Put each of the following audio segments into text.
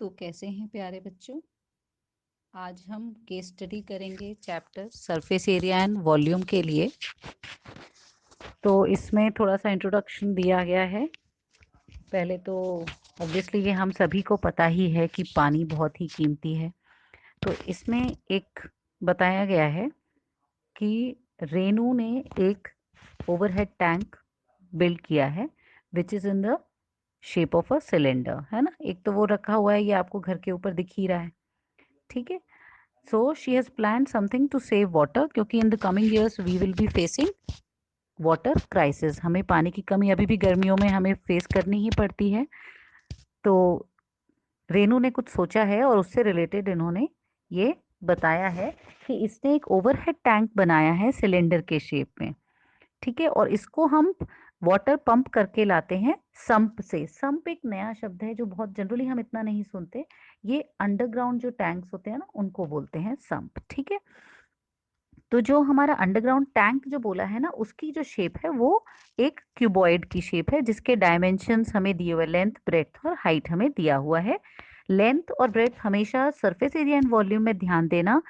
तो कैसे हैं प्यारे बच्चों। आज हम केस स्टडी करेंगे chapter surface area and volume के लिए। तो इसमें थोड़ा सा इंट्रोडक्शन दिया गया है। पहले तो ऑब्वियसली ये हम सभी को पता ही है कि पानी बहुत ही कीमती है। तो इसमें एक बताया गया है कि रेनू ने एक ओवरहेड टैंक बिल्ड किया है which is in the shape of a cylinder, है ना। एक तो वो रखा हुआ है, ये आपको घर के ऊपर दिख ही रहा है, ठीक है। So she has planned something to save water क्योंकि in the coming years we will be facing water crisis। हमें पानी की कमी अभी भी गर्मियों में हमें फेस करनी ही पड़ती है। तो रेनू ने कुछ सोचा है और उससे रिलेटेड इन्होंने ये बताया है कि इसने एक ओवरहेड टैंक बनाया है सिलेंडर के शेप में, ठीक है। और इसको हम वाटर पंप करके लाते हैं संप से। संप एक नया शब्द है जो बहुत जनरली हम इतना नहीं सुनते। ये अंडरग्राउंड जो टैंक्स होते हैं ना, उनको बोलते हैं संप, ठीक है। तो जो हमारा अंडरग्राउंड टैंक जो बोला है ना, उसकी जो शेप है वो एक क्यूबॉइड की शेप है, जिसके डायमेंशंस हमें दिए हुए, लेंथ, ब्रेड्थ और हाइट हमें दिया हुआ है। लेंथ और ब्रेड्थ हमेशा सरफेस एरिया एंड वॉल्यूम में ध्यान देना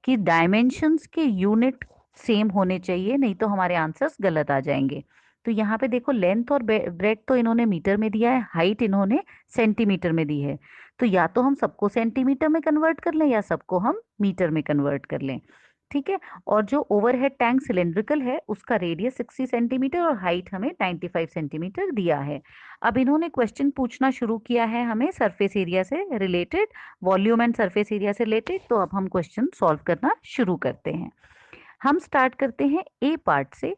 कि डायमेंशंस के यूनिट सेम होने चाहिए, नहीं तो हमारे आंसर्स गलत आ जाएंगे। तो यहाँ पे देखो, लेंथ और ब्रेड्थ तो इन्होंने मीटर में दिया है, हाइट इन्होंने सेंटीमीटर में दी है। तो या तो हम सबको सेंटीमीटर में कन्वर्ट कर लें या सबको हम मीटर में कन्वर्ट कर लें, ठीक है। और जो ओवरहेड टैंक सिलेंड्रिकल है उसका रेडियस 60 सेंटीमीटर और हाइट हमें 95 सेंटीमीटर दिया है। अब इन्होंने क्वेश्चन पूछना शुरू किया है हमें सरफेस एरिया से related, volume and surface area से रिलेटेड। तो अब हम क्वेश्चन सॉल्व करना शुरू करते हैं। हम स्टार्ट करते हैं ए पार्ट से।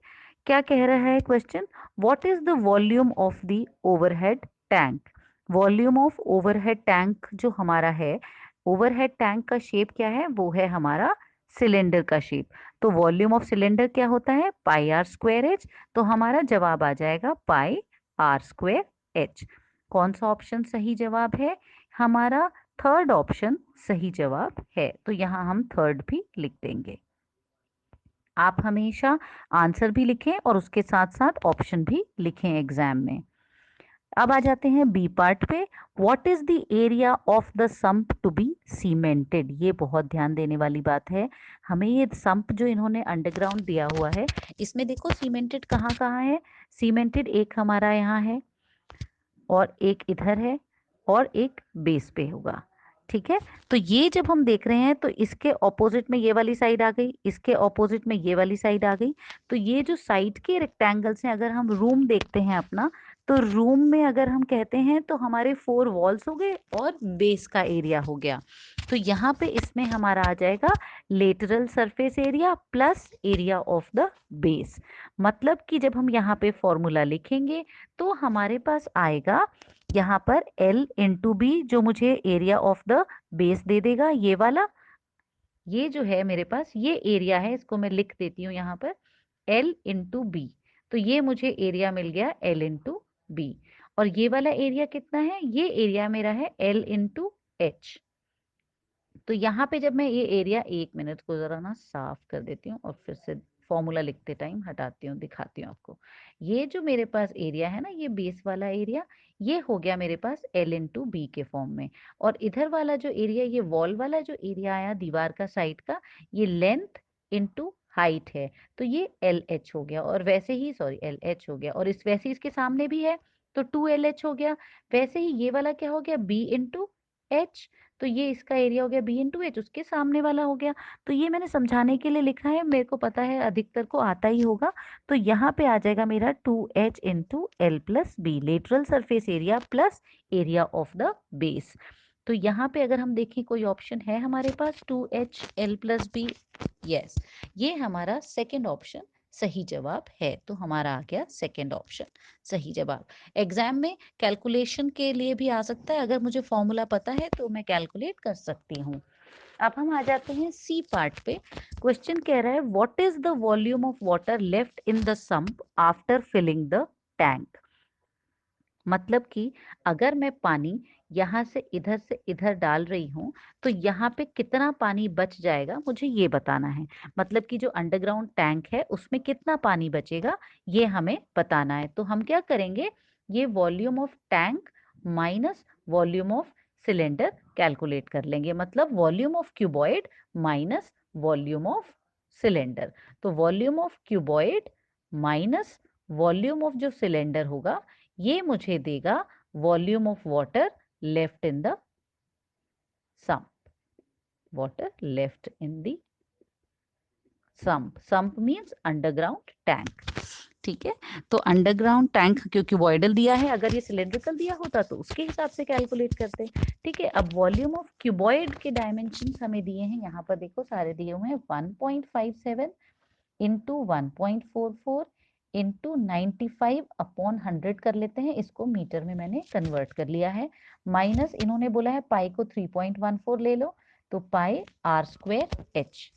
क्या कह रहा है question? What is the volume of the overhead tank. Volume of overhead tank जो हमारा है, ओवरहेड टैंक का शेप क्या है? वो है हमारा सिलेंडर का शेप। तो वॉल्यूम ऑफ सिलेंडर क्या होता है? पाई आर स्क्वायर एच। तो हमारा जवाब आ जाएगा पाई आर स्क्वायर एच। कौन सा ऑप्शन सही जवाब है? हमारा थर्ड ऑप्शन सही जवाब है। तो यहाँ हम थर्ड भी लिख देंगे। आप हमेशा आंसर भी लिखें और उसके साथ साथ ऑप्शन भी लिखें एग्जाम में। अब आ जाते हैं बी पार्ट पे। What is the area of the sump to be cemented. ये बहुत ध्यान देने वाली बात है। हमें ये सम्प जो इन्होंने अंडरग्राउंड दिया हुआ है, इसमें देखो सीमेंटेड कहाँ कहाँ है। सीमेंटेड एक हमारा यहाँ है और एक इधर है और एक बेस पे होगा, ठीक है। तो ये जब हम देख रहे हैं तो इसके ऑपोजिट में ये वाली साइड आ गई, इसके ऑपोजिट में ये वाली साइड आ गई। तो ये जो साइड के रेक्टेंगल्स हैं, अगर हम रूम देखते हैं अपना, तो रूम में अगर हम कहते हैं तो हमारे 4 वॉल्स हो गए और बेस का एरिया हो गया। तो यहाँ पे इसमें हमारा आ जाएगा lateral surface area plus area of the base. मतलब कि जब हम यहाँ पे फॉर्मूला लिखेंगे तो हमारे पास आएगा यहाँ पर L इंटू बी, जो मुझे एरिया ऑफ द बेस दे देगा। ये वाला, ये जो है मेरे पास ये एरिया है, इसको मैं लिख देती हूँ यहाँ पर L इंटू बी। तो ये मुझे एरिया मिल गया L इंटू बी। और ये वाला एरिया कितना है? ये एरिया मेरा है L इंटू एच। तो यहाँ पे जब मैं ये एरिया, 1 मिनट को जरा ना साफ कर देती हूँ और फिर से फॉर्मूला लिखते टाइम हटाती हूँ, दिखाती हूँ आपको। ये जो मेरे पास एरिया है ना, ये बेस वाला एरिया, ये हो गया मेरे पास L इंटू बी के फॉर्म में। और इधर वाला जो एरिया, ये वॉल वाला जो एरिया आया दीवार का साइड का, ये लेंथ इंटू हाइट है। तो ये एल एच हो गया। और वैसे ही, सॉरी, एल एच हो गया। और इस वैसे ही इसके सामने भी है तो 2LH हो गया। वैसे ही ये वाला क्या हो गया? B into H. तो ये इसका एरिया हो गया बी इंटू एच, उसके सामने वाला हो गया। तो ये मैंने समझाने के लिए लिखा है, मेरे को पता है अधिकतर को आता ही होगा। तो यहाँ पे आ जाएगा मेरा 2H into L plus B, lateral surface area plus area of the base. तो यहाँ पे अगर हम देखें कोई ऑप्शन है हमारे पास 2HL प्लस बी, यस, ये हमारा सेकेंड ऑप्शन सही जवाब है। तो हमारा आ गया सेकेंड ऑप्शन सही जवाब। एग्जाम में कैलकुलेशन के लिए भी आ सकता है, अगर मुझे फॉर्मूला पता है तो मैं कैलकुलेट कर सकती हूँ। अब हम आ जाते हैं सी पार्ट पे। क्वेश्चन कह रहा है what is the volume of water left in the sump after filling the tank. मतलब कि अगर मैं पानी यहाँ से इधर डाल रही हूँ तो यहाँ पे कितना पानी बच जाएगा, मुझे ये बताना है। मतलब कि जो अंडरग्राउंड टैंक है उसमें कितना पानी बचेगा, ये हमें बताना है। तो हम क्या करेंगे, ये volume of tank minus volume of cylinder calculate कर लेंगे, मतलब volume of cuboid minus volume of cylinder. तो volume of cuboid minus volume of जो सिलेंडर होगा, ये मुझे देगा volume of water left in the sump, water left in the sump. Sump means underground tank. ठीक है, तो अंडरग्राउंड टैंक क्योंकि वॉइडल दिया है, अगर ये सिलेंड्रिकल दिया होता तो उसके हिसाब से कैलकुलेट करते। ठीक है, अब वॉल्यूम ऑफ क्यूबॉइड के डायमेंशंस हमें दिए हैं, यहाँ पर देखो सारे दिए हुए हैं, 1.57 इंटू 1.44 इंटू 95/100 कर लेते हैं, इसको मीटर में मैंने कन्वर्ट कर लिया है, माइनस इन्होंने बोला है पाई को 3.14 ले लो, तो पाई r² h।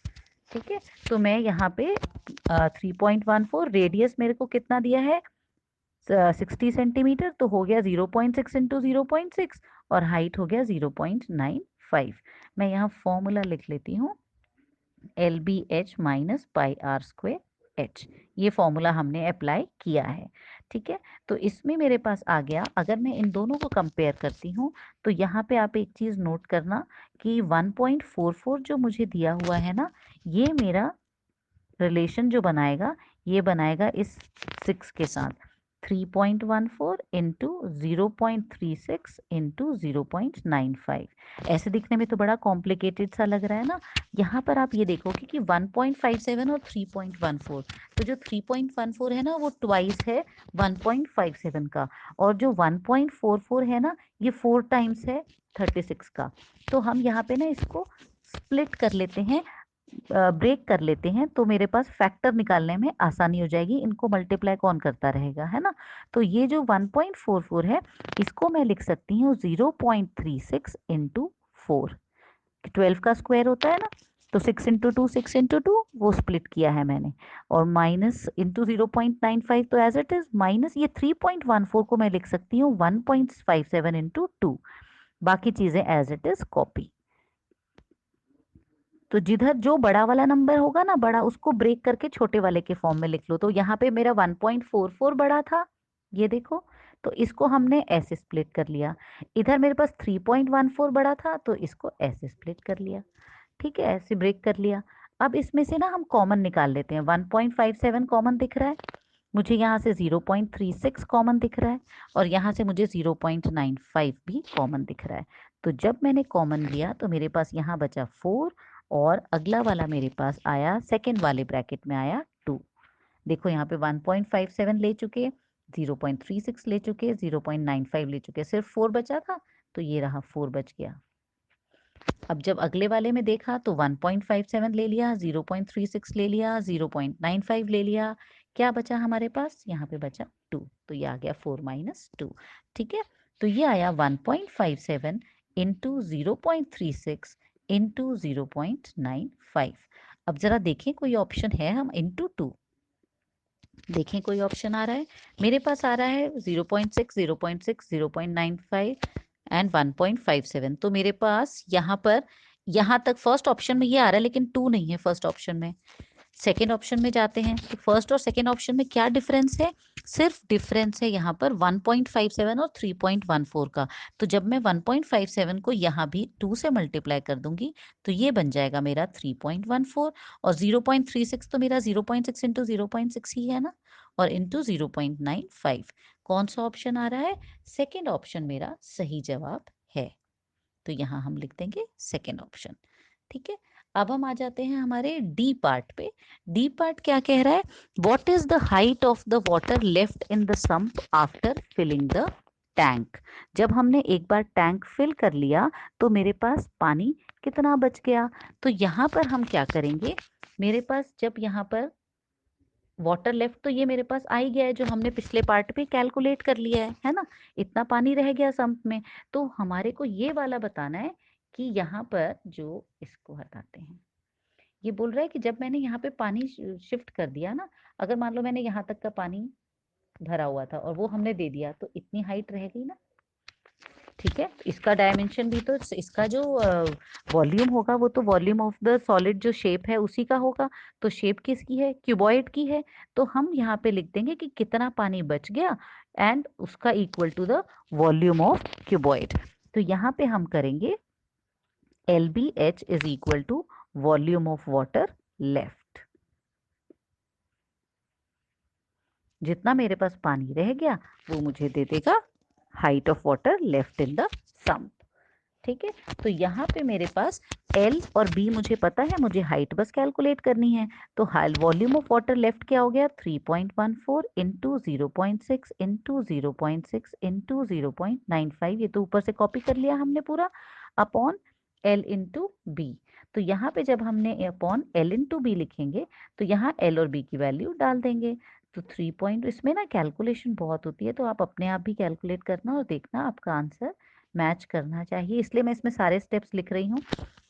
ठीक है, तो मैं यहाँ पे 3.14, रेडियस मेरे को कितना दिया है 60 सेंटीमीटर, तो हो गया 0.6 इंटू 0.6 और हाइट हो गया 0.95। मैं यहाँ फॉर्मूला लिख लेती हूँ, LBH minus pi r² h, ये फॉर्मूला हमने अप्लाई किया है। ठीक है, तो इसमें मेरे पास आ गया, अगर मैं इन दोनों को कंपेयर करती हूँ तो यहाँ पे आप एक चीज़ नोट करना कि 1.44 जो मुझे दिया हुआ है ना, ये मेरा रिलेशन जो बनाएगा, ये बनाएगा इस 6 के साथ, 3.14 इंटू 0.36 इंटू 0.95। ऐसे दिखने में तो बड़ा कॉम्प्लिकेटेड सा लग रहा है ना। यहाँ पर आप ये देखोगे कि 1.57 और 3.14, तो जो 3.14 है ना वो ट्वाइस है 1.57 का, और जो 1.44 है ना ये 4 टाइम्स है 36 का। तो हम यहाँ पे ना इसको स्प्लिट कर लेते हैं, ब्रेक कर लेते हैं, तो मेरे पास फैक्टर निकालने में आसानी हो जाएगी, इनको मल्टीप्लाई कौन करता रहेगा, है ना। तो ये जो 1.44 है इसको मैं लिख सकती हूँ 0.36 इंटू 4, 12 का स्क्वायर होता है ना, तो 6 इंटू 2 6 इंटू 2 वो स्प्लिट किया है मैंने, और माइनस इंटू 0.95 तो एज इट इज, माइनस ये 3.14 को मैं लिख सकती हूँ 1.57 इंटू 2, बाकी चीजें एज इट इज कॉपी। तो जिधर जो बड़ा वाला नंबर होगा ना, बड़ा, उसको ब्रेक करके छोटे वाले के फॉर्म में लिख लो। तो यहाँ पे मेरा 1.44 बड़ा था, ये देखो, तो इसको हमने ऐसे स्प्लिट कर लिया। इधर मेरे पास 3.14 बड़ा था, तो इसको ऐसे स्प्लिट कर लिया। ठीक है, ऐसे ब्रेक कर लिया। अब इसमें से ना हम कॉमन निकाल लेते हैं, 1.57 कॉमन दिख रहा है मुझे, यहाँ से 0.36 कॉमन दिख रहा है, और यहाँ से मुझे 0.95 भी कॉमन दिख रहा है। तो जब मैंने कॉमन लिया तो मेरे पास यहाँ बचा 4, और अगला वाला मेरे पास आया, सेकेंड वाले ब्रैकेट में आया 2। देखो यहाँ पे 1.57 ले चुके, 0.36 ले चुके, 0.95 ले चुके, सिर्फ 4 बचा था, तो ये रहा 4 बच गया। अब जब अगले वाले में देखा तो 1.57 ले लिया, 0.36 ले लिया, 0.95 ले लिया, क्या बचा हमारे पास, यहाँ पे बचा 2, तो ये आ गया 4 माइनस 2। ठीक है, तो ये आया 1.57 इंटू 0.36 इंटू 0.95। अब जरा देखें कोई ऑप्शन है, हम इंटू 2 देखें कोई ऑप्शन आ रहा है, मेरे पास आ रहा है 0.6 0.6 0.95 एंड 1.57। तो मेरे पास यहाँ पर, यहाँ तक फर्स्ट ऑप्शन में ये आ रहा है, लेकिन 2 नहीं है फर्स्ट ऑप्शन में। सेकेंड ऑप्शन में जाते हैं, तो फर्स्ट और सेकेंड ऑप्शन में क्या डिफरेंस है, सिर्फ डिफरेंस है यहाँ पर 1.57 और 3.14 का। तो जब मैं 1.57 को यहाँ भी 2 से मल्टीप्लाई कर दूंगी तो ये बन जाएगा मेरा 3.14, और 0.36 तो मेरा 0.6 इंटू 0.6 ही है ना, और इंटू 0.95। कौन सा ऑप्शन आ रहा है, सेकेंड ऑप्शन मेरा सही जवाब है, तो यहाँ हम लिख देंगे सेकेंड ऑप्शन। ठीक है, अब हम आ जाते हैं हमारे डी पार्ट पे। डी पार्ट क्या कह रहा है, what is the height of the water left in the sump after filling the tank. जब हमने एक बार टैंक फिल कर लिया तो मेरे पास पानी कितना बच गया। तो यहाँ पर हम क्या करेंगे, मेरे पास जब यहाँ पर वाटर लेफ्ट, तो ये मेरे पास आ ही गया है जो हमने पिछले पार्ट पे कैलकुलेट कर लिया है ना, इतना पानी रह गया सम्प में। तो हमारे को ये वाला बताना है कि यहाँ पर जो, इसको हटाते हैं, ये बोल रहा है कि जब मैंने यहाँ पे पानी शिफ्ट कर दिया ना, अगर मान लो मैंने यहाँ तक का पानी भरा हुआ था और वो हमने दे दिया, तो इतनी हाइट रह गई ना। ठीक है, इसका डायमेंशन भी, तो इसका जो वॉल्यूम होगा वो तो वॉल्यूम ऑफ द सॉलिड जो शेप है उसी का होगा। तो शेप किसकी है, क्यूबॉइड की है, तो हम यहाँ पे लिख देंगे कि कितना पानी बच गया एंड उसका equal to the volume of cuboid. तो यहाँ पे हम करेंगे LBH is equal to volume of water left. जितना मेरे पास पानी रह गया वो मुझे दे देगा height of water left in the sump. ठीक है, तो यहाँ पे मेरे पास L और B मुझे पता है, मुझे हाइट बस कैलकुलेट करनी है। तो वॉल्यूम ऑफ वाटर लेफ्ट क्या हो गया, 3.14 इंटू 0.6 इंटू 0.6 इंटू 0.95, ये तो ऊपर से कॉपी कर लिया हमने पूरा, अपॉन L इंटू बी। तो यहाँ पे जब हमने अपॉन L इंटू बी लिखेंगे तो यहाँ L और B की वैल्यू डाल देंगे। तो 3 पॉइंट, इसमें ना कैलकुलेशन बहुत होती है, तो आप अपने आप भी कैलकुलेट करना और देखना आपका आंसर मैच करना चाहिए, इसलिए मैं इसमें सारे स्टेप्स लिख रही हूँ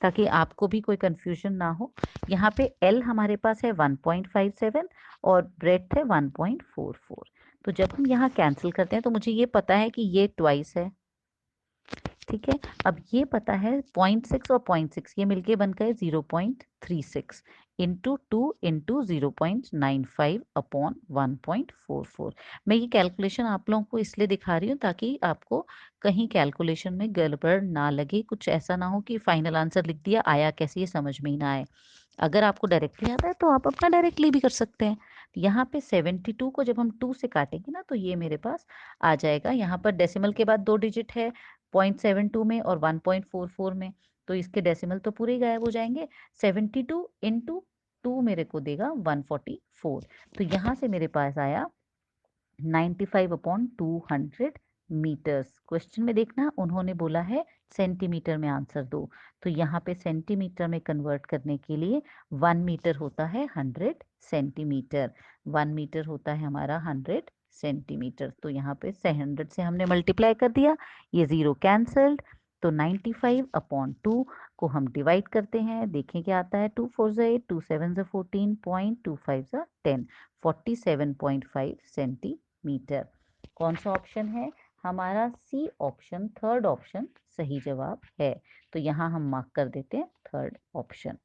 ताकि आपको भी कोई कंफ्यूजन ना हो। यहाँ पे L हमारे पास है 1.57 और ब्रेड्थ है 1.44। तो जब हम यहाँ कैंसिल करते हैं तो मुझे ये पता है कि ये ट्वाइस है। ठीक है, अब ये पता है 0.6 और 0.6 ये मिलके बन गए 0.36 इंटू 2 इंटू 0.95 अपॉन 1.44। मैं ये कैलकुलेशन आप लोगों को इसलिए दिखा रही हूँ ताकि आपको कहीं कैलकुलेशन में गड़बड़ ना लगे, कुछ ऐसा ना हो कि फाइनल आंसर लिख दिया, आया कैसे ये समझ में ही ना आए। अगर आपको डायरेक्टली आता है तो आप अपना डायरेक्टली भी कर सकते हैं। यहाँ पे 72 को जब हम 2 से काटेंगे ना तो ये मेरे पास आ जाएगा, यहाँ पर डेसिमल के बाद 2 डिजिट है 0.72 में और 1.44 में, तो इसके डेसिमल तो पूरे ही गायब हो जाएंगे। 72 इंटू 2 मेरे को देगा 144। तो यहाँ से मेरे पास आया 95/200 मीटर्स। क्वेश्चन में देखना उन्होंने बोला है सेंटीमीटर में आंसर दो, तो यहाँ पे सेंटीमीटर में कन्वर्ट करने के लिए 1 मीटर होता है 100 सेंटीमीटर, 1 मीटर होता है हमारा 100 सेंटीमीटर। तो यहाँ पे 100 से हमने मल्टीप्लाई कर दिया, ये जीरो कैंसल्ड, तो 95/2 को हम डिवाइड करते हैं, देखें क्या आता है, 2 4 8, 2 7 14, 0.25 10, 47.5 सेंटीमीटर। कौन सा ऑप्शन है हमारा, सी ऑप्शन, थर्ड ऑप्शन सही जवाब है। तो यहाँ हम मार्क कर देते हैं थर्ड ऑप्शन।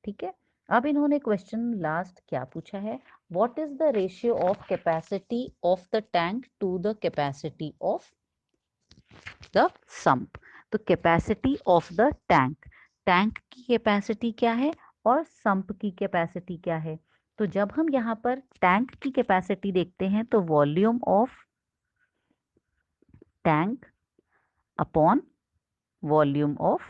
ठीक है, अब इन्होंने क्वेश्चन लास्ट क्या पूछा है, what is the ratio of capacity of the tank to the capacity of the sump. तो capacity of the tank, tank की कैपेसिटी क्या है और सम्प की कैपेसिटी क्या है। तो जब हम यहाँ पर टैंक की कैपेसिटी देखते हैं तो volume of tank upon volume of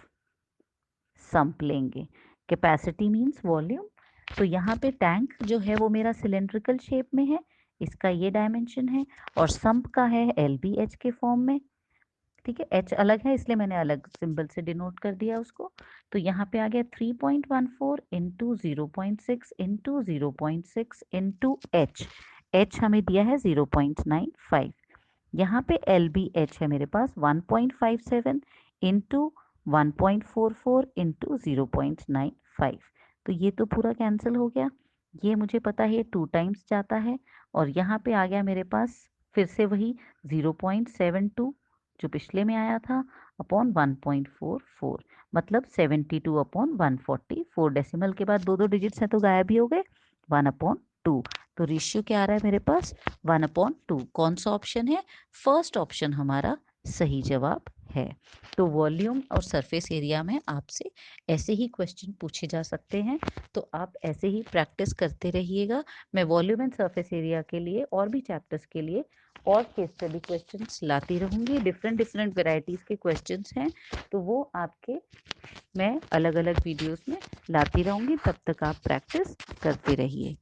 sump लेंगे। कैपेसिटी मींस वॉल्यूम, तो यहाँ पे टैंक जो है वो मेरा सिलेंड्रिकल शेप में है, इसका ये डायमेंशन है, और सम्प का है LBH के फॉर्म में। ठीक है, H अलग है इसलिए मैंने अलग सिंबल से डिनोट कर दिया उसको। तो यहाँ पे आ गया 3.14 इंटू 0.6 इंटू 0.6 इंटू H हमें दिया है 0.95। यहाँ पे LBH है मेरे पास 1.57 इंटू 1.44 इंटू 0.95। तो ये तो पूरा कैंसिल हो गया, ये मुझे पता है 2 टाइम्स जाता है, और यहाँ पे आ गया मेरे पास फिर से वही 0.72 जो पिछले में आया था अपॉन 1.44, मतलब 72/144। डेसिमल के बाद 2 डिजिट्स हैं तो गायब ही हो गए, 1/2। तो रेशियो क्या आ रहा है मेरे पास, 1/2। कौन सा ऑप्शन है, फर्स्ट ऑप्शन हमारा सही जवाब है। तो वॉल्यूम और सरफेस एरिया में आपसे ऐसे ही क्वेश्चन पूछे जा सकते हैं, तो आप ऐसे ही प्रैक्टिस करते रहिएगा। मैं वॉल्यूम एंड सरफेस एरिया के लिए और भी चैप्टर्स के लिए और केस स्टडी क्वेश्चंस लाती रहूँगी, डिफरेंट वेराइटीज़ के क्वेश्चंस हैं, तो वो आपके मैं अलग अलग वीडियोस में लाती रहूँगी, तब तक आप प्रैक्टिस करते रहिए।